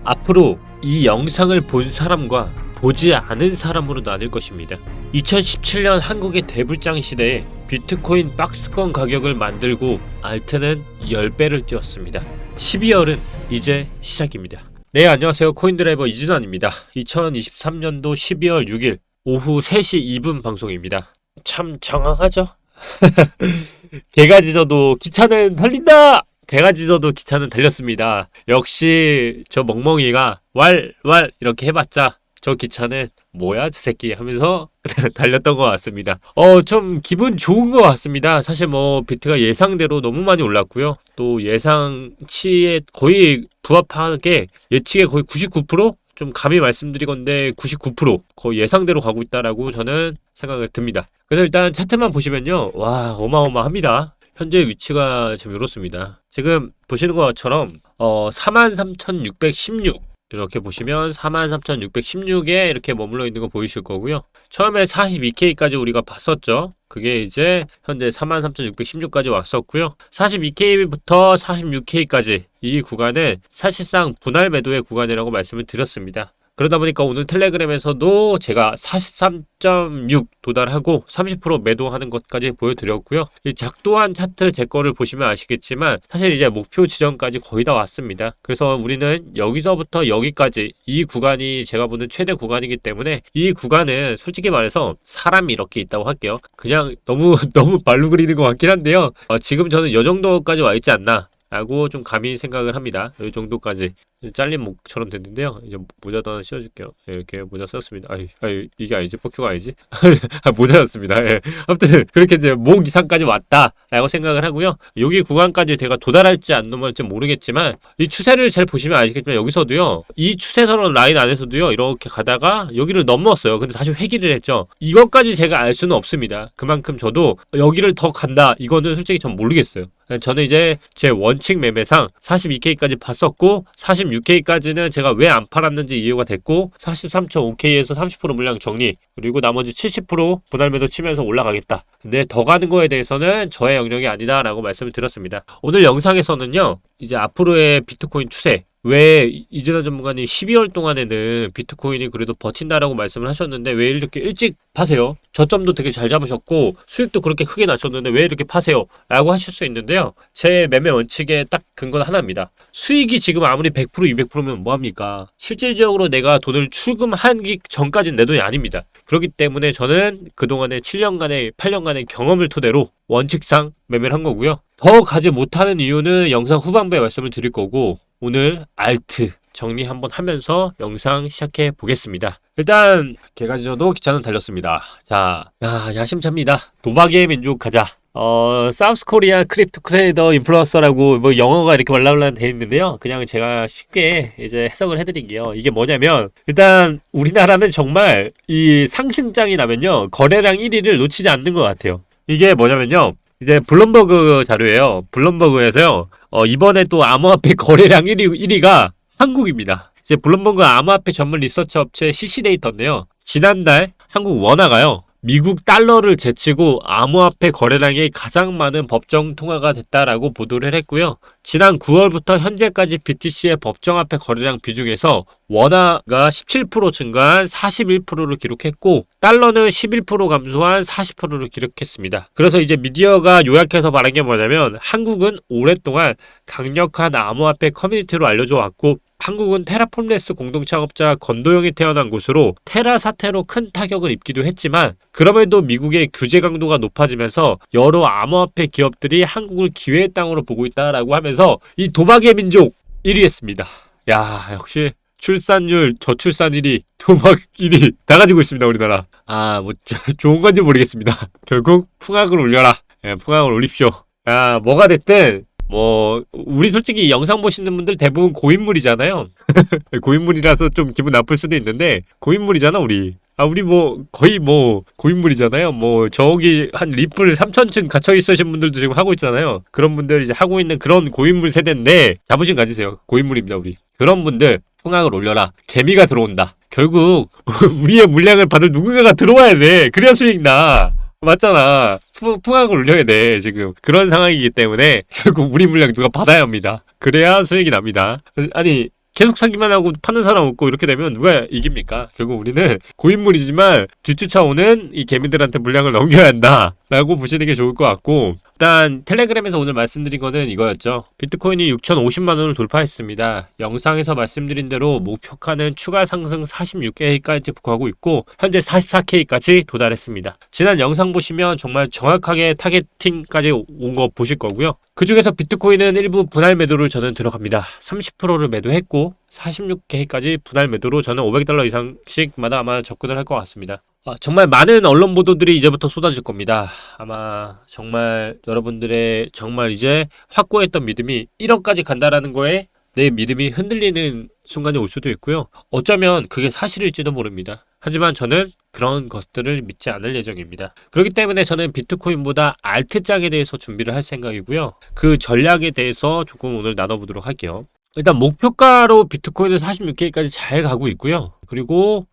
앞으로 이 영상을 본 사람과 보지 않은 사람으로 나뉠 것입니다. 2017년 한국의 대불장 시대에 비트코인 박스권 가격을 만들고 알트는 10배를 뛰었습니다. 12월은 이제 시작입니다. 네, 안녕하세요. 코인드라이버 이진환입니다. 2023년도 12월 6일 오후 3시 2분 방송입니다. 참 정황하죠? 개가 짖어도 기차는 달린다! 개가 짖어도 기차는 달렸습니다. 역시 저 멍멍이가 왈 이렇게 해봤자 저 기차는 뭐야 저 새끼 하면서 달렸던 것 같습니다. 좀 기분 좋은 것 같습니다. 사실 비트가 예상대로 너무 많이 올랐고요. 또 예상치에 거의 부합하게 예측에 거의 99%? 좀 감히 말씀드리건데 99% 거의 예상대로 가고 있다라고 저는 생각을 듭니다. 그래서 일단 차트만 보시면요, 와 어마어마합니다. 현재 위치가 지금 이렇습니다. 지금 보시는 것처럼 43,616 이렇게 보시면 43,616에 이렇게 머물러 있는 거 보이실 거고요. 처음에 42K까지 우리가 봤었죠. 그게 이제 현재 43,616까지 왔었고요. 42K부터 46K까지 이 구간은 사실상 분할 매도의 구간이라고 말씀을 드렸습니다. 그러다 보니까 오늘 텔레그램에서도 제가 43.6 도달하고 30% 매도하는 것까지 보여드렸고요. 이 작도한 차트 제 거를 보시면 아시겠지만 사실 이제 목표 지점까지 거의 다 왔습니다. 그래서 우리는 여기서부터 여기까지 이 구간이 제가 보는 최대 구간이기 때문에 이 구간은 솔직히 말해서 사람이 이렇게 있다고 할게요. 그냥 너무 발로 그리는 것 같긴 한데요. 지금 저는 이 정도까지 와 있지 않나 라고 좀 감히 생각을 합니다. 이 정도까지 잘린 목처럼 됐는데요. 이제 모자도 하나 씌워줄게요. 네, 이렇게 모자 썼습니다. 이게 아니지? 포큐가 아니지? 모자였습니다. 예. 아무튼 그렇게 이제 목 이상까지 왔다 라고 생각을 하고요. 여기 구간까지 제가 도달할지 안 넘어갈지 모르겠지만 이 추세를 잘 보시면 아시겠지만 여기서도요, 이 추세선 라인 안에서도요 이렇게 가다가 여기를 넘었어요. 근데 다시 회귀를 했죠. 이것까지 제가 알 수는 없습니다. 그만큼 저도 여기를 더 간다 이거는 솔직히 전 모르겠어요. 저는 이제 제 원칙 매매상 42K까지 봤었고 46K까지는 제가 왜 안 팔았는지 이유가 됐고 43.5K에서 30% 물량 정리, 그리고 나머지 70% 분할 매도 치면서 올라가겠다. 근데 더 가는 거에 대해서는 저의 영역이 아니다 라고 말씀을 드렸습니다. 오늘 영상에서는요, 이제 앞으로의 비트코인 추세, 왜 이진환 전문가님 12월 동안에는 비트코인이 그래도 버틴다라고 말씀을 하셨는데 왜 이렇게 일찍 파세요? 저점도 되게 잘 잡으셨고 수익도 그렇게 크게 나셨는데 왜 이렇게 파세요? 라고 하실 수 있는데요. 제 매매 원칙에 딱 근거는 하나입니다. 수익이 지금 아무리 100% 200%면 뭐합니까? 실질적으로 내가 돈을 출금하기 전까지는 내 돈이 아닙니다. 그렇기 때문에 저는 그동안의 7년간의 8년간의 경험을 토대로 원칙상 매매를 한 거고요. 더 가지 못하는 이유는 영상 후반부에 말씀을 드릴 거고, 오늘 알트 정리 한번 하면서 영상 시작해 보겠습니다. 일단 개가 짖어도 기차는 달렸습니다. 자, 야심차입니다. 도박의 민족 가자. 사우스 코리아 크립토 트레이더 인플루언서라고 영어가 이렇게 말라말라 돼 있는데요. 그냥 제가 쉽게 이제 해석을 해드릴게요. 이게 뭐냐면, 일단 우리나라는 정말 이 상승장이 나면요 거래량 1위를 놓치지 않는 것 같아요. 이게 뭐냐면요, 이제 블룸버그 자료예요. 블룸버그에서요, 이번에 또 암호화폐 거래량 1위가 한국입니다. 이제 블룸버그 암호화폐 전문 리서치 업체 CC데이터인데요. 지난달 한국 원화가요, 미국 달러를 제치고 암호화폐 거래량이 가장 많은 법정 통화가 됐다라고 보도를 했고요. 지난 9월부터 현재까지 BTC의 법정화폐 거래량 비중에서 원화가 17% 증가한 41%를 기록했고 달러는 11% 감소한 40%를 기록했습니다. 그래서 이제 미디어가 요약해서 말한 게 뭐냐면, 한국은 오랫동안 강력한 암호화폐 커뮤니티로 알려져 왔고 한국은 테라폼레스 공동창업자 건도영이 태어난 곳으로 테라 사태로 큰 타격을 입기도 했지만 그럼에도 미국의 규제 강도가 높아지면서 여러 암호화폐 기업들이 한국을 기회의 땅으로 보고 있다라고 하면서 이 도박의 민족 1위 했습니다. 야, 역시 출산율, 저출산 1위, 도박 1위 다 가지고 있습니다, 우리나라. 좋은 건지 모르겠습니다. 결국 풍악을 올려라. 풍악을 올립시오. 뭐가 됐든 우리 솔직히 영상 보시는 분들 대부분 고인물이잖아요. 고인물이라서 좀 기분 나쁠 수도 있는데, 고인물이잖아, 우리. 우리 거의 고인물이잖아요. 저기 한 리플 3,000층 갇혀 있으신 분들도 지금 하고 있잖아요. 그런 분들 이제 하고 있는 그런 고인물 세대인데, 자부심 가지세요. 고인물입니다, 우리. 그런 분들, 풍악을 올려라. 개미가 들어온다. 결국, 우리의 물량을 받을 누군가가 들어와야 돼. 그래야 수익 나. 맞잖아. 풍악을 올려야 돼. 지금 그런 상황이기 때문에 결국 우리 물량 누가 받아야 합니다. 그래야 수익이 납니다. 아니 계속 사기만 하고 파는 사람 없고 이렇게 되면 누가 이깁니까? 결국 우리는 고인물이지만 뒤쫓아오는 이 개미들한테 물량을 넘겨야 한다 라고 보시는 게 좋을 것 같고, 일단 텔레그램에서 오늘 말씀드린 거는 이거였죠. 비트코인이 6,050만원을 돌파했습니다. 영상에서 말씀드린 대로 목표가는 추가 상승 46K까지 가고 있고 현재 44K까지 도달했습니다. 지난 영상 보시면 정말 정확하게 타겟팅까지 온 거 보실 거고요. 그 중에서 비트코인은 일부 분할 매도를 저는 들어갑니다. 30%를 매도했고 46K까지 분할 매도로 저는 $500 이상씩마다 아마 접근을 할 것 같습니다. 정말 많은 언론 보도들이 이제부터 쏟아질 겁니다. 아마 정말 여러분들의 정말 이제 확고했던 믿음이 1억까지 간다라는 거에 내 믿음이 흔들리는 순간이 올 수도 있고요. 어쩌면 그게 사실일지도 모릅니다. 하지만 저는 그런 것들을 믿지 않을 예정입니다. 그렇기 때문에 저는 비트코인보다 알트장에 대해서 준비를 할 생각이고요. 그 전략에 대해서 조금 오늘 나눠보도록 할게요. 일단 목표가로 비트코인은 46K까지 잘 가고 있고요. 그리고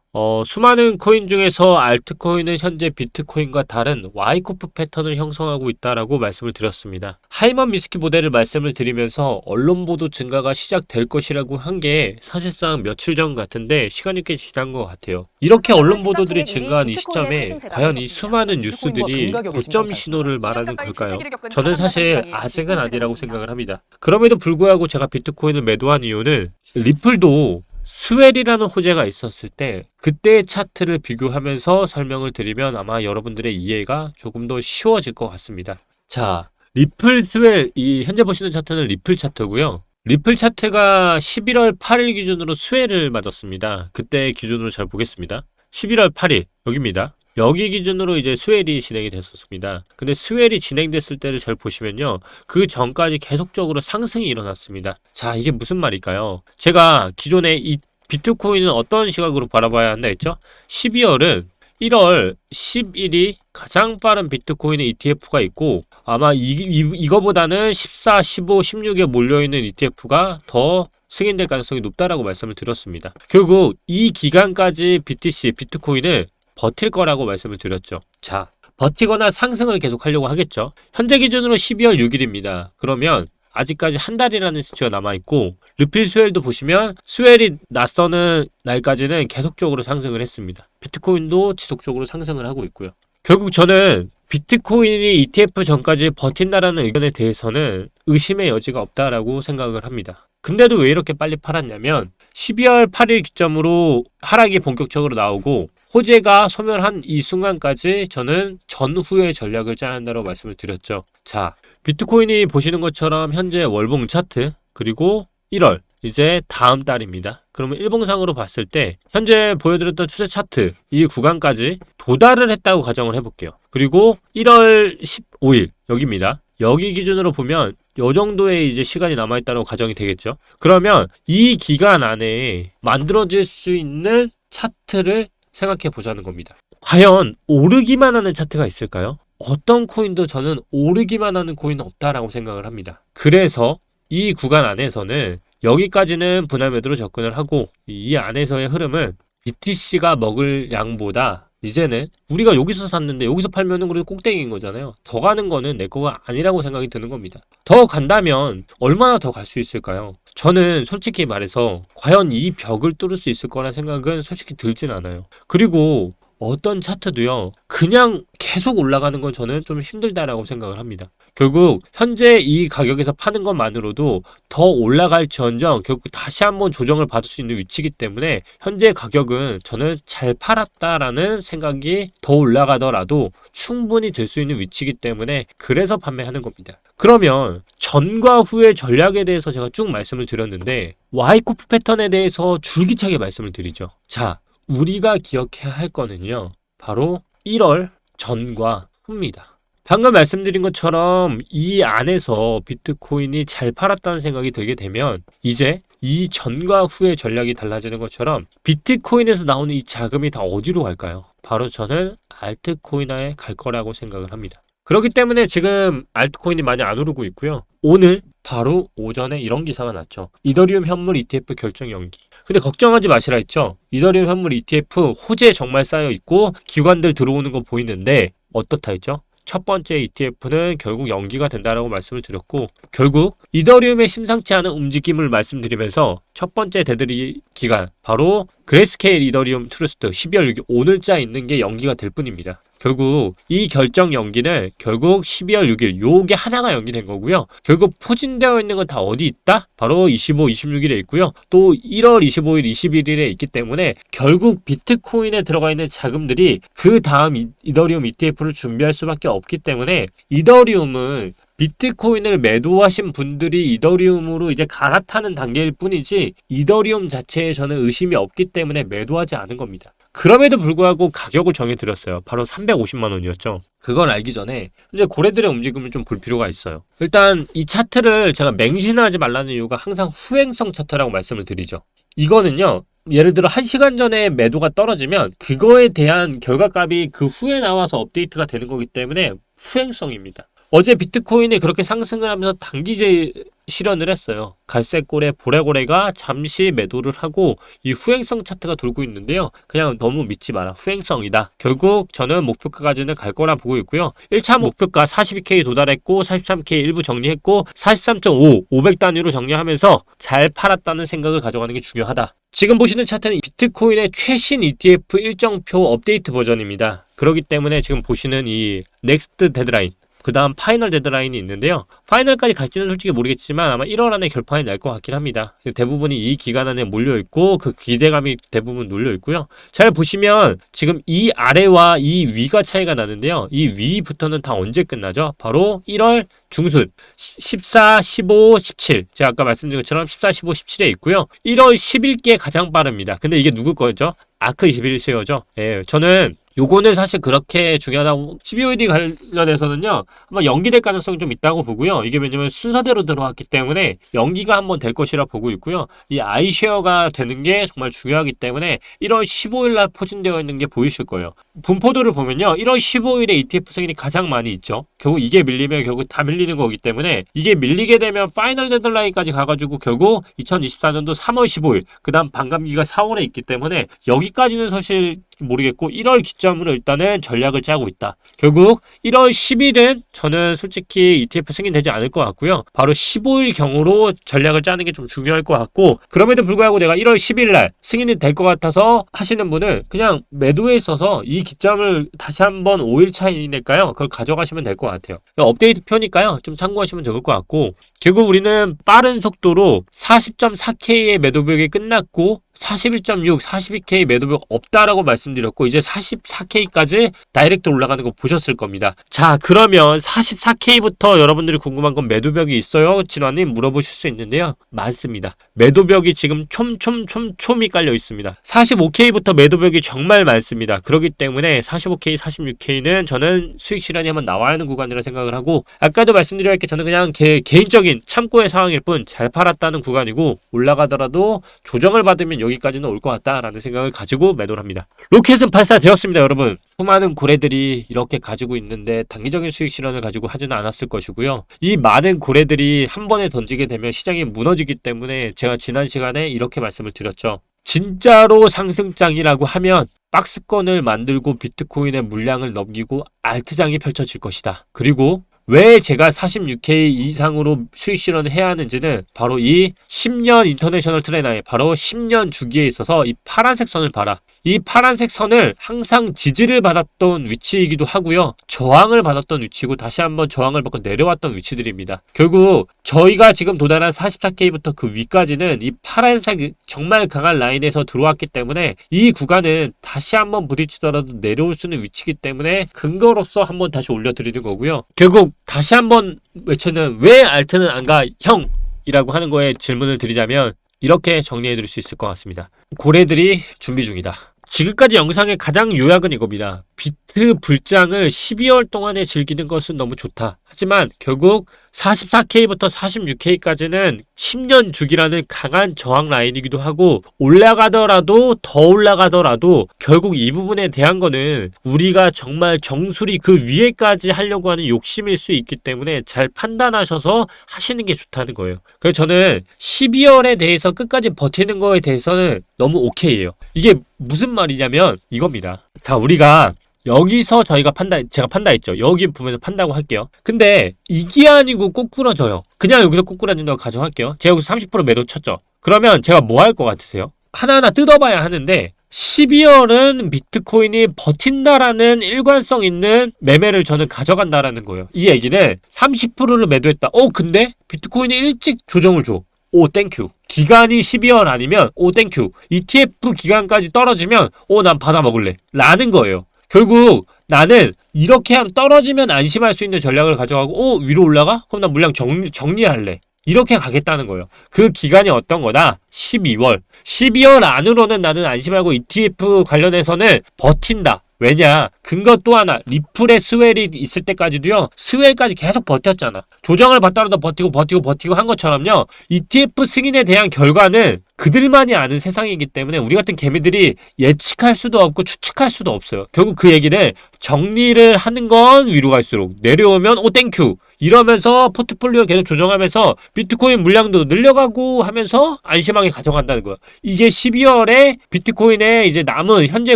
수많은 코인 중에서 알트코인은 현재 비트코인과 다른 와이코프 패턴을 형성하고 있다라고 말씀을 드렸습니다. 하이먼 미스키 모델을 말씀을 드리면서 언론 보도 증가가 시작될 것이라고 한 게 사실상 며칠 전 같은데 시간이 꽤 지난 것 같아요. 이렇게 언론 보도들이 증가한 이 시점에 과연 이 수많은 뉴스들이 고점 신호를 말하는 걸까요? 저는 사실 아직은 아니라고 생각을 합니다. 그럼에도 불구하고 제가 비트코인을 매도한 이유는 리플도 스웰이라는 호재가 있었을 때 그때의 차트를 비교하면서 설명을 드리면 아마 여러분들의 이해가 조금 더 쉬워질 것 같습니다. 자, 리플 스웰, 이 현재 보시는 차트는 리플 차트고요. 리플 차트가 11월 8일 기준으로 스웰을 맞았습니다. 그때 기준으로 잘 보겠습니다. 11월 8일 여기입니다. 여기 기준으로 이제 스웰이 진행이 됐었습니다. 근데 스웰이 진행됐을 때를 잘 보시면요. 그 전까지 계속적으로 상승이 일어났습니다. 자, 이게 무슨 말일까요? 제가 기존에 이 비트코인은 어떤 시각으로 바라봐야 한다 했죠? 12월은 1월 10일이 가장 빠른 비트코인의 ETF가 있고 아마 이거보다는 14, 15, 16에 몰려있는 ETF가 더 승인될 가능성이 높다라고 말씀을 드렸습니다. 결국 이 기간까지 BTC, 비트코인을 버틸 거라고 말씀을 드렸죠. 자, 버티거나 상승을 계속 하려고 하겠죠. 현재 기준으로 12월 6일입니다. 그러면 아직까지 한 달이라는 수치가 남아있고 리플 스웰도 보시면 스웰이 맞서는 날까지는 계속적으로 상승을 했습니다. 비트코인도 지속적으로 상승을 하고 있고요. 결국 저는 비트코인이 ETF 전까지 버틴다라는 의견에 대해서는 의심의 여지가 없다라고 생각을 합니다. 근데도 왜 이렇게 빨리 팔았냐면 12월 8일 기점으로 하락이 본격적으로 나오고 호재가 소멸한 이 순간까지 저는 전후의 전략을 짜야 한다고 말씀을 드렸죠. 자, 비트코인이 보시는 것처럼 현재 월봉 차트 그리고 1월 이제 다음 달입니다. 그러면 일봉상으로 봤을 때 현재 보여드렸던 추세 차트 이 구간까지 도달을 했다고 가정을 해볼게요. 그리고 1월 15일 여기입니다. 여기 기준으로 보면 이 정도의 이제 시간이 남아있다고 가정이 되겠죠. 그러면 이 기간 안에 만들어질 수 있는 차트를 생각해 보자는 겁니다. 과연 오르기만 하는 차트가 있을까요? 어떤 코인도 저는 오르기만 하는 코인은 없다라고 생각을 합니다. 그래서 이 구간 안에서는 여기까지는 분할 매도로 접근을 하고 이 안에서의 흐름은 BTC가 먹을 양보다 이제는 우리가 여기서 샀는데 여기서 팔면은 그래도 꼭대기인 거잖아요. 더 가는 거는 내 거가 아니라고 생각이 드는 겁니다. 더 간다면 얼마나 더 갈 수 있을까요? 저는 솔직히 말해서 과연 이 벽을 뚫을 수 있을 거란 생각은 솔직히 들진 않아요. 그리고 어떤 차트도요 그냥 계속 올라가는 건 저는 좀 힘들다라고 생각을 합니다. 결국 현재 이 가격에서 파는 것만으로도 더 올라갈지언정 결국 다시 한번 조정을 받을 수 있는 위치이기 때문에 현재 가격은 저는 잘 팔았다라는 생각이 더 올라가더라도 충분히 될 수 있는 위치이기 때문에 그래서 판매하는 겁니다. 그러면 전과 후의 전략에 대해서 제가 쭉 말씀을 드렸는데 와이코프 패턴에 대해서 줄기차게 말씀을 드리죠. 자, 우리가 기억해야 할 거는요 바로 1월 전과 후입니다. 방금 말씀드린 것처럼 이 안에서 비트코인이 잘 팔았다는 생각이 들게 되면 이제 이 전과 후의 전략이 달라지는 것처럼 비트코인에서 나오는 이 자금이 다 어디로 갈까요? 바로 저는 알트코인에 갈 거라고 생각을 합니다. 그렇기 때문에 지금 알트코인이 많이 안 오르고 있고요. 오늘 바로 오전에 이런 기사가 났죠. 이더리움 현물 ETF 결정 연기. 근데 걱정하지 마시라 했죠. 이더리움 현물 ETF 호재 정말 쌓여 있고 기관들 들어오는 거 보이는데 어떻다 했죠? 첫 번째 ETF는 결국 연기가 된다라고 말씀을 드렸고, 결국 이더리움의 심상치 않은 움직임을 말씀드리면서 첫 번째 대들이 기간, 바로 그레스케일 이더리움 트러스트 12월 6일 오늘자 있는 게 연기가 될 뿐입니다. 결국 이 결정 연기는 결국 12월 6일 요게 하나가 연기된 거고요. 결국 포진되어 있는 건 다 어디 있다? 바로 25, 26일에 있고요. 또 1월 25일, 21일에 있기 때문에 결국 비트코인에 들어가 있는 자금들이 그 다음 이더리움 ETF를 준비할 수밖에 없기 때문에 이더리움은 비트코인을 매도하신 분들이 이더리움으로 이제 갈아타는 단계일 뿐이지 이더리움 자체에 저는 의심이 없기 때문에 매도하지 않은 겁니다. 그럼에도 불구하고 가격을 정해드렸어요. 바로 350만 원이었죠. 그걸 알기 전에 이제 고래들의 움직임을 좀 볼 필요가 있어요. 일단 이 차트를 제가 맹신하지 말라는 이유가 항상 후행성 차트라고 말씀을 드리죠. 이거는요, 예를 들어 1시간 전에 매도가 떨어지면 그거에 대한 결과값이 그 후에 나와서 업데이트가 되는 거기 때문에 후행성입니다. 어제 비트코인이 그렇게 상승을 하면서 단기제 실현을 했어요. 갈색고래, 보라고래가 잠시 매도를 하고 이 후행성 차트가 돌고 있는데요. 그냥 너무 믿지 마라. 후행성이다. 결국 저는 목표가까지는 갈 거라 보고 있고요. 1차 목표가 42K 도달했고 43K 일부 정리했고 43.5, 500단위로 정리하면서 잘 팔았다는 생각을 가져가는 게 중요하다. 지금 보시는 차트는 비트코인의 최신 ETF 일정표 업데이트 버전입니다. 그렇기 때문에 지금 보시는 이 넥스트 데드라인, 그 다음 파이널 데드라인이 있는데요. 파이널까지 갈지는 솔직히 모르겠지만 아마 1월 안에 결판이 날 것 같긴 합니다. 대부분이 이 기간 안에 몰려있고 그 기대감이 대부분 놀려있고요. 잘 보시면 지금 이 아래와 이 위가 차이가 나는데요. 이 위부터는 다 언제 끝나죠? 바로 1월 중순 14, 15, 17 제가 아까 말씀드린 것처럼 14, 15, 17에 있고요. 1월 10일께 가장 빠릅니다. 근데 이게 누구 거죠? 아크 21세어죠. 예, 저는 요거는 사실 그렇게 중요하다고 12OED 관련해서는요 아마 연기될 가능성이 좀 있다고 보고요. 이게 왜냐면 순서대로 들어왔기 때문에 연기가 한번 될 것이라 보고 있고요. 이 아이쉐어가 되는 게 정말 중요하기 때문에 1월 15일 날 포진되어 있는 게 보이실 거예요. 분포도를 보면요 1월 15일에 ETF 승인이 가장 많이 있죠. 결국 이게 밀리면 결국 다 밀리는 거기 때문에 이게 밀리게 되면 파이널 데드라인까지 가가지고 결국 2024년도 3월 15일 그 다음 반감기가 4월에 있기 때문에 여기까지는 사실 모르겠고 1월 기점으로 일단은 전략을 짜고 있다. 결국 1월 10일은 저는 솔직히 ETF 승인되지 않을 것 같고요. 바로 15일 경으로 전략을 짜는 게 좀 중요할 것 같고, 그럼에도 불구하고 내가 1월 10일 날 승인이 될 것 같아서 하시는 분은 그냥 매도에 있어서 이 기점을 다시 한번 5일 차이니까요. 그걸 가져가시면 될 것 같아요. 업데이트 표니까요. 좀 참고하시면 좋을 것 같고, 결국 우리는 빠른 속도로 40.4K의 매도벽이 끝났고 41.6, 42K 매도벽 없다라고 말씀드렸고 이제 44K까지 다이렉트 올라가는 거 보셨을 겁니다. 자, 그러면 44K부터 여러분들이 궁금한 건 매도벽이 있어요? 진화님 물어보실 수 있는데요. 많습니다. 매도벽이 지금 촘이 깔려 있습니다. 45K부터 매도벽이 정말 많습니다. 그렇기 때문에 45K, 46K는 저는 수익 실현이 한번 나와야 하는 구간이라 생각을 하고, 아까도 말씀드렸게 저는 그냥 개인적인 참고의 상황일 뿐 잘 팔았다는 구간이고, 올라가더라도 조정을 받으면 여기까지는 올 것 같다라는 생각을 가지고 매도를 합니다. 로켓은 발사되었습니다, 여러분. 수많은 고래들이 이렇게 가지고 있는데 단기적인 수익 실현을 가지고 하지는 않았을 것이고요. 이 많은 고래들이 한 번에 던지게 되면 시장이 무너지기 때문에 제가 지난 시간에 이렇게 말씀을 드렸죠. 진짜로 상승장이라고 하면 박스권을 만들고 비트코인의 물량을 넘기고 알트장이 펼쳐질 것이다. 그리고 왜 제가 46K 이상으로 수익 실현을 해야 하는지는 바로 이 10년 인터내셔널 트렌드에 바로 10년 주기에 있어서 이 파란색 선을 봐라. 이 파란색 선을 항상 지지를 받았던 위치이기도 하고요. 저항을 받았던 위치고 다시 한번 저항을 받고 내려왔던 위치들입니다. 결국 저희가 지금 도달한 44K부터 그 위까지는 이 파란색 정말 강한 라인에서 들어왔기 때문에 이 구간은 다시 한번 부딪히더라도 내려올 수 있는 위치이기 때문에 근거로서 한번 다시 올려드리는 거고요. 결국 다시 한번 외치는 왜 알트는 안 가 형! 이라고 하는 거에 질문을 드리자면 이렇게 정리해 드릴 수 있을 것 같습니다. 고래들이 준비 중이다. 지금까지 영상의 가장 요약은 이겁니다. 비트 불장을 12월 동안에 즐기는 것은 너무 좋다. 하지만 결국 44K부터 46K까지는 10년 주기라는 강한 저항 라인이기도 하고, 올라가더라도 더 올라가더라도 결국 이 부분에 대한 거는 우리가 정말 정수리 그 위에까지 하려고 하는 욕심일 수 있기 때문에 잘 판단하셔서 하시는 게 좋다는 거예요. 그래서 저는 12월에 대해서 끝까지 버티는 거에 대해서는 너무 오케이예요. 이게 무슨 말이냐면 이겁니다. 자, 우리가 여기서 제가 판다했죠. 여기 부분에서 판다고 할게요. 근데 이게 아니고 꼬꾸라져요. 그냥 여기서 꼬꾸라진다고 가정할게요. 제가 여기서 30% 매도 쳤죠. 그러면 제가 뭐 할 것 같으세요? 하나하나 뜯어봐야 하는데 12월은 비트코인이 버틴다라는 일관성 있는 매매를 저는 가져간다라는 거예요. 이 얘기는 30%를 매도했다. 근데 비트코인이 일찍 조정을 줘. 오 땡큐. 기간이 12월 아니면 오 땡큐. ETF 기간까지 떨어지면 난 받아 먹을래 라는 거예요. 결국 나는 이렇게 하면 떨어지면 안심할 수 있는 전략을 가져가고 위로 올라가? 그럼 나 물량 정리할래. 이렇게 가겠다는 거예요. 그 기간이 어떤 거다? 12월. 12월 안으로는 나는 안심하고 ETF 관련해서는 버틴다. 왜냐? 근거 또 하나. 리플의 스웰이 있을 때까지도요. 스웰까지 계속 버텼잖아. 조정을 받더라도 버티고 한 것처럼요. ETF 승인에 대한 결과는 그들만이 아는 세상이기 때문에 우리 같은 개미들이 예측할 수도 없고 추측할 수도 없어요. 결국 그 얘기는 정리를 하는 건 위로 갈수록 내려오면 오 땡큐 이러면서 포트폴리오 계속 조정하면서 비트코인 물량도 늘려가고 하면서 안심하게 가져간다는 거예요. 이게 12월에 비트코인의 이제 남은 현재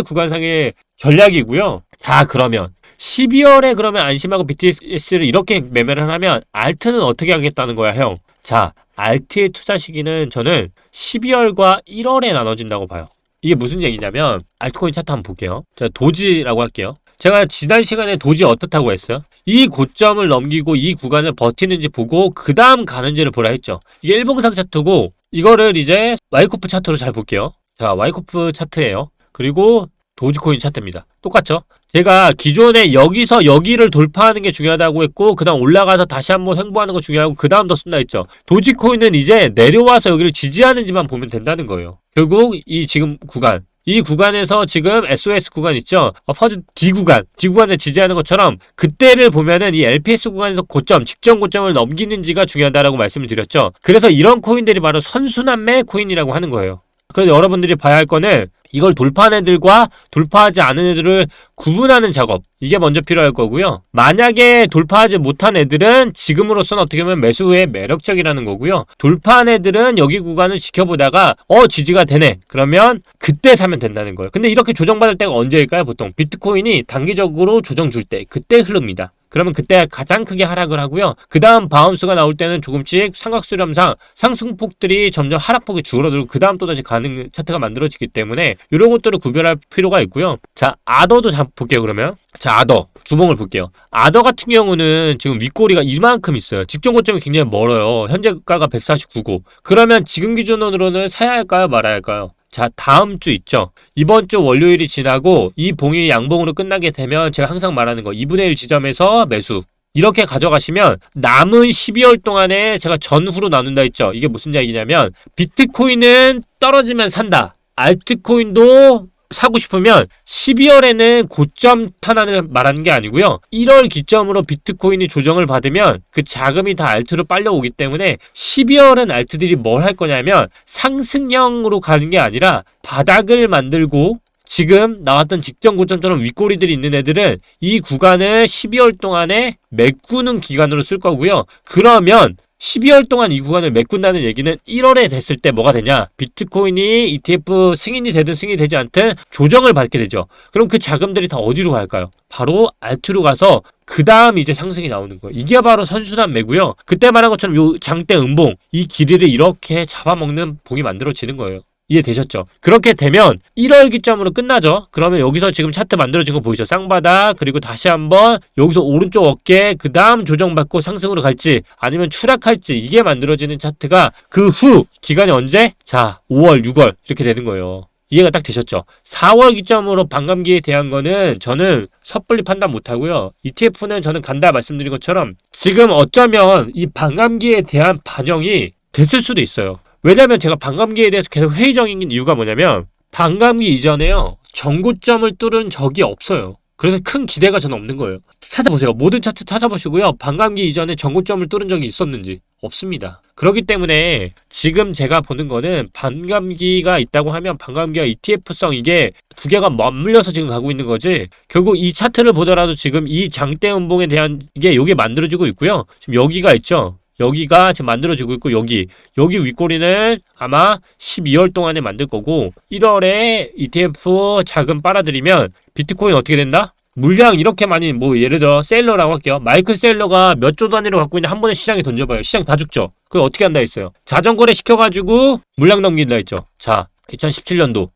구간상의 전략이고요. 자, 그러면 12월에 그러면 안심하고 BTS를 이렇게 매매를 하면 알트는 어떻게 하겠다는 거야, 형? 자, 알트의 투자 시기는 저는 12월과 1월에 나눠진다고 봐요. 이게 무슨 얘기냐면 알트코인 차트 한번 볼게요. 자, 도지라고 할게요. 제가 지난 시간에 도지 어떻다고 했어요? 이 고점을 넘기고 이 구간을 버티는지 보고 그 다음 가는지를 보라 했죠. 이게 일봉상 차트고 이거를 이제 와이코프 차트로 잘 볼게요. 자, 와이코프 차트예요. 그리고 도지코인 차트입니다. 똑같죠? 제가 기존에 여기서 여기를 돌파하는 게 중요하다고 했고 그 다음 올라가서 다시 한번 횡보하는 거 중요하고 그 다음 더 쓴다 했죠. 도지코인은 이제 내려와서 여기를 지지하는지만 보면 된다는 거예요. 결국 이 지금 구간 이 구간에서 지금 SOS 구간 있죠? 퍼즈 D구간을 지지하는 것처럼 그때를 보면은 이 LPS 구간에서 직전 고점을 넘기는지가 중요하다라고 말씀을 드렸죠. 그래서 이런 코인들이 바로 선순환매 코인이라고 하는 거예요. 그래서 여러분들이 봐야 할 거는 이걸 돌파한 애들과 돌파하지 않은 애들을 구분하는 작업, 이게 먼저 필요할 거고요. 만약에 돌파하지 못한 애들은 지금으로서는 어떻게 보면 매수 후에 매력적이라는 거고요. 돌파한 애들은 여기 구간을 지켜보다가 지지가 되네. 그러면 그때 사면 된다는 거예요. 근데 이렇게 조정받을 때가 언제일까요? 보통 비트코인이 단기적으로 조정 줄 때 그때 흐릅니다. 그러면 그때 가장 크게 하락을 하고요. 그 다음 바운스가 나올 때는 조금씩 삼각수렴상 상승폭들이 점점 하락폭이 줄어들고 그 다음 또다시 가는 차트가 만들어지기 때문에 이런 것들을 구별할 필요가 있고요. 자, 아더도 볼게요. 그러면 자, 아더 주봉을 볼게요. 아더 같은 경우는 지금 윗꼬리가 이만큼 있어요. 직전 고점이 굉장히 멀어요. 현재가가 149고 그러면 지금 기준으로는 사야 할까요? 말아야 할까요? 자, 다음 주 있죠. 이번 주 월요일이 지나고 이 봉이 양봉으로 끝나게 되면 제가 항상 말하는 거 2분의 1 지점에서 매수 이렇게 가져가시면 남은 12월 동안에 제가 전후로 나눈다 했죠. 이게 무슨 얘기냐면 비트코인은 떨어지면 산다. 알트코인도 사고 싶으면 12월에는 고점 탄환을 말하는 게 아니고요. 1월 기점으로 비트코인이 조정을 받으면 그 자금이 다 알트로 빨려오기 때문에 12월은 알트들이 뭘 할 거냐면 상승형으로 가는 게 아니라 바닥을 만들고 지금 나왔던 직전 고점처럼 윗꼬리들이 있는 애들은 이 구간을 12월 동안에 메꾸는 기간으로 쓸 거고요. 그러면 12월 동안 이 구간을 메꾼다는 얘기는 1월에 됐을 때 뭐가 되냐? 비트코인이 ETF 승인이 되든 승인이 되지 않든 조정을 받게 되죠. 그럼 그 자금들이 다 어디로 갈까요? 바로 알트로 가서 그 다음 이제 상승이 나오는 거예요. 이게 바로 선순환 매고요. 그때 말한 것처럼 요 장대 음봉, 이 길이를 이렇게 잡아먹는 봉이 만들어지는 거예요. 이해되셨죠? 그렇게 되면 1월 기점으로 끝나죠. 그러면 여기서 지금 차트 만들어진 거 보이죠? 쌍바닥 그리고 다시 한번 여기서 오른쪽 어깨 그 다음 조정받고 상승으로 갈지 아니면 추락할지 이게 만들어지는 차트가 그 후 기간이 언제? 자, 5월 6월 이렇게 되는 거예요. 이해가 딱 되셨죠? 4월 기점으로 반감기에 대한 거는 저는 섣불리 판단 못하고요. ETF는 저는 간다 말씀드린 것처럼 지금 어쩌면 이 반감기에 대한 반영이 됐을 수도 있어요. 왜냐면 제가 반감기에 대해서 계속 회의적인 이유가 뭐냐면 반감기 이전에요. 전고점을 뚫은 적이 없어요. 그래서 큰 기대가 저는 없는 거예요. 찾아보세요. 모든 차트 찾아보시고요. 반감기 이전에 전고점을 뚫은 적이 있었는지 없습니다. 그렇기 때문에 지금 제가 보는 거는 반감기가 있다고 하면 반감기와 ETF성 이게 두 개가 맞물려서 지금 가고 있는 거지 결국 이 차트를 보더라도 지금 이 장대 음봉에 대한 이게 여기 만들어지고 있고요. 지금 여기가 있죠. 여기가 지금 만들어지고 있고 여기 윗꼬리는 아마 12월 동안에 만들 거고 1월에 ETF 자금 빨아들이면 비트코인 어떻게 된다? 물량 이렇게 많이 뭐 예를 들어 셀러라고 할게요. 마이클 셀러가 몇 조 단위로 갖고 있는 한 번에 시장에 던져봐요. 시장 다 죽죠. 그걸 어떻게 한다 했어요? 자전거래 시켜가지고 물량 넘긴다 했죠. 자, 2017년도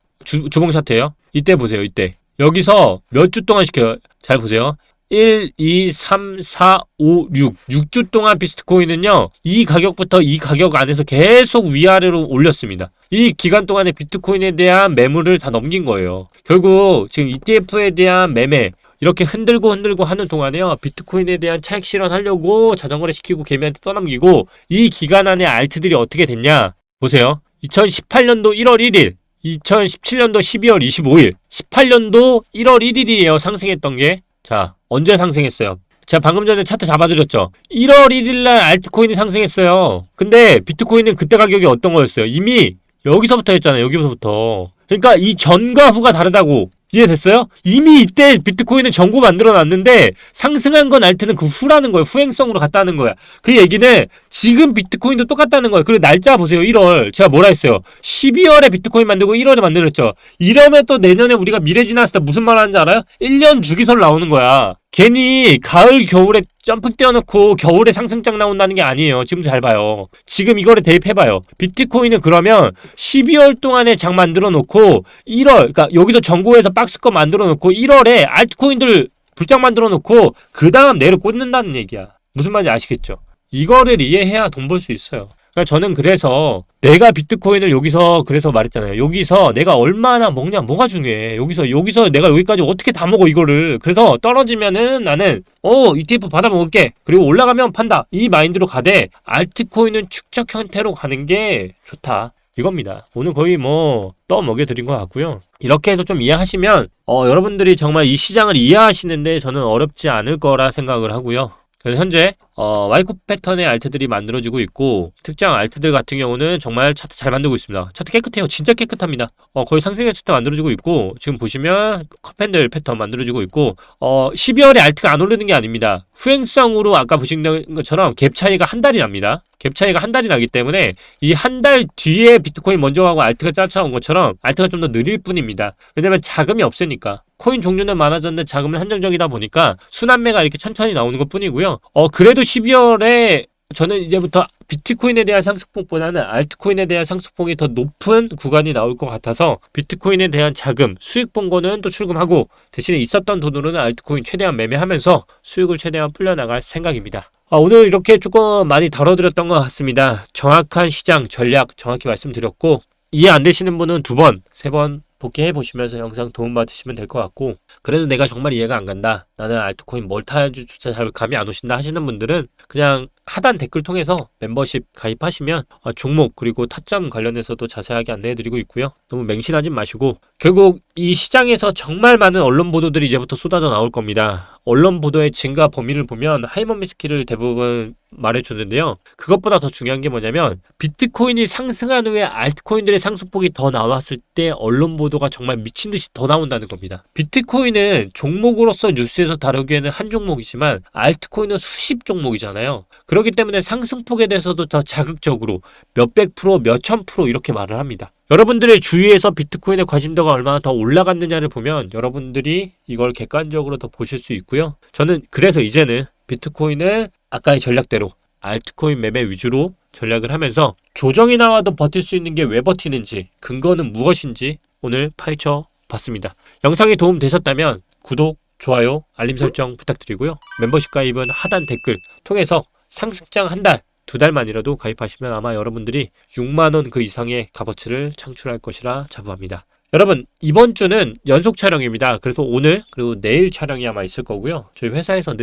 주봉 차트예요. 이때 보세요. 이때 여기서 몇 주 동안 시켜요. 잘 보세요. 1, 2, 3, 4, 5, 6. 6주 동안 비트코인은요, 이 가격부터 이 가격 안에서 계속 위아래로 올렸습니다. 이 기간 동안에 비트코인에 대한 매물을 다 넘긴 거예요. 결국 지금 ETF에 대한 매매, 이렇게 흔들고 하는 동안에요, 비트코인에 대한 차익 실현하려고 자전거를 시키고 개미한테 떠넘기고, 이 기간 안에 알트들이 어떻게 됐냐? 보세요. 2018년도 1월 1일, 2017년도 12월 25일, 18년도 1월 1일이에요. 상승했던 게. 자, 언제 상승했어요? 제가 방금 전에 차트 잡아드렸죠. 1월 1일날 알트코인이 상승했어요. 근데 비트코인은 그때 가격이 어떤 거였어요? 이미 여기서부터 했잖아요. 여기서부터. 그러니까 이 전과 후가 다르다고. 이해됐어요? 이미 이때 비트코인은 전고 만들어놨는데 상승한 건 알트는 그 후라는 거예요. 후행성으로 갔다는 거야. 그 얘기는 지금 비트코인도 똑같다는 거예요. 그리고 날짜 보세요. 1월. 제가 뭐라 했어요? 12월에 비트코인 만들고 1월에 만들었죠. 이러면 또 내년에 우리가 미래 지났을 때 무슨 말 하는지 알아요? 1년 주기설 나오는 거야. 괜히 가을 겨울에 점프 떼어놓고 겨울에 상승장 나온다는 게 아니에요. 지금 잘 봐요. 지금 이거를 대입해봐요. 비트코인은 그러면 12월 동안에 장 만들어 놓고 1월, 그러니까 여기서 정고에서 박스권 만들어 놓고 1월에 알트코인들 불장 만들어 놓고 그 다음 내를 꽂는다는 얘기야. 무슨 말인지 아시겠죠? 이거를 이해해야 돈 벌 수 있어요. 그러니까 저는 그래서 내가 비트코인을 여기서 그래서 말했잖아요. 여기서 내가 얼마나 먹냐 뭐가 중요해. 여기서 내가 여기까지 어떻게 다 먹어 이거를. 그래서 떨어지면은 나는 ETF 받아 먹을게. 그리고 올라가면 판다. 이 마인드로 가되 알트코인은 축적 형태로 가는 게 좋다. 이겁니다. 오늘 거의 뭐 떠먹여 드린 것 같고요. 이렇게 해서 좀 이해하시면 여러분들이 정말 이 시장을 이해하시는데 저는 어렵지 않을 거라 생각을 하고요. 그래서 현재 와이코 패턴의 알트들이 만들어지고 있고 특정 알트들 같은 경우는 정말 차트 잘 만들고 있습니다. 차트 깨끗해요. 진짜 깨끗합니다. 거의 상승의 차트 만들어지고 있고 지금 보시면 컵핸들 패턴 만들어지고 있고 12월에 알트가 안 오르는 게 아닙니다. 후행성으로 아까 보신 것처럼 갭 차이가 한 달이 납니다. 갭 차이가 한 달이 나기 때문에 이 한 달 뒤에 비트코인 먼저 가고 알트가 쫓아온 것처럼 알트가 좀 더 느릴 뿐입니다. 왜냐면 자금이 없으니까. 코인 종류는 많아졌는데 자금은 한정적이다 보니까 순환매가 이렇게 천천히 나오는 것 뿐이고요. 그래도 12월에 저는 이제부터 비트코인에 대한 상승폭보다는 알트코인에 대한 상승폭이 더 높은 구간이 나올 것 같아서 비트코인에 대한 자금, 수익 본 거는 또 출금하고 대신에 있었던 돈으로는 알트코인 최대한 매매하면서 수익을 최대한 불려나갈 생각입니다. 오늘 이렇게 조금 많이 다뤄드렸던 것 같습니다. 정확한 시장 전략 정확히 말씀드렸고 이해 안 되시는 분은 2번, 3번 복귀해 보시면서 영상 도움 받으시면 될 것 같고 그래도 내가 정말 이해가 안 간다. 나는 알트코인 뭘 타야지조차 잘 감이 안 오신다 하시는 분들은 그냥 하단 댓글 통해서 멤버십 가입하시면 종목 그리고 타점 관련해서도 자세하게 안내해드리고 있고요. 너무 맹신하지 마시고 결국 이 시장에서 정말 많은 언론 보도들이 이제부터 쏟아져 나올 겁니다. 언론 보도의 증가 범위를 보면 하이먼 미스키를 대부분 말해주는데요. 그것보다 더 중요한 게 뭐냐면 비트코인이 상승한 후에 알트코인들의 상승폭이 더 나왔을 때 언론 보도가 정말 미친듯이 더 나온다는 겁니다. 비트코인은 종목으로서 뉴스에서 다루기에는 한 종목이지만 알트코인은 수십 종목이잖아요. 그렇기 때문에 상승폭에 대해서도 더 자극적으로 몇백 프로, 몇천 프로 이렇게 말을 합니다. 여러분들의 주위에서 비트코인의 관심도가 얼마나 더 올라갔느냐를 보면 여러분들이 이걸 객관적으로 더 보실 수 있고요. 저는 그래서 이제는 비트코인을 아까의 전략대로 알트코인 매매 위주로 전략을 하면서 조정이 나와도 버틸 수 있는 게 왜 버티는지 근거는 무엇인지 오늘 파헤쳐 봤습니다. 영상이 도움 되셨다면 구독, 좋아요, 알림 설정 부탁드리고요. 멤버십 가입은 하단 댓글 통해서 상승장 한 달, 2달만이라도 가입하시면 아마 여러분들이 6만원 그 이상의 값어치를 창출할 것이라 자부합니다. 여러분 이번 주는 연속 촬영입니다. 그래서 오늘 그리고 내일 촬영이 아마 있을 거고요. 저희 회사에서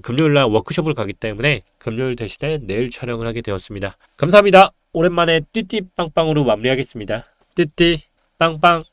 금요일날 워크숍을 가기 때문에 금요일 대신에 내일 촬영을 하게 되었습니다. 감사합니다. 오랜만에 띠띠빵빵으로 마무리하겠습니다. 띠띠빵빵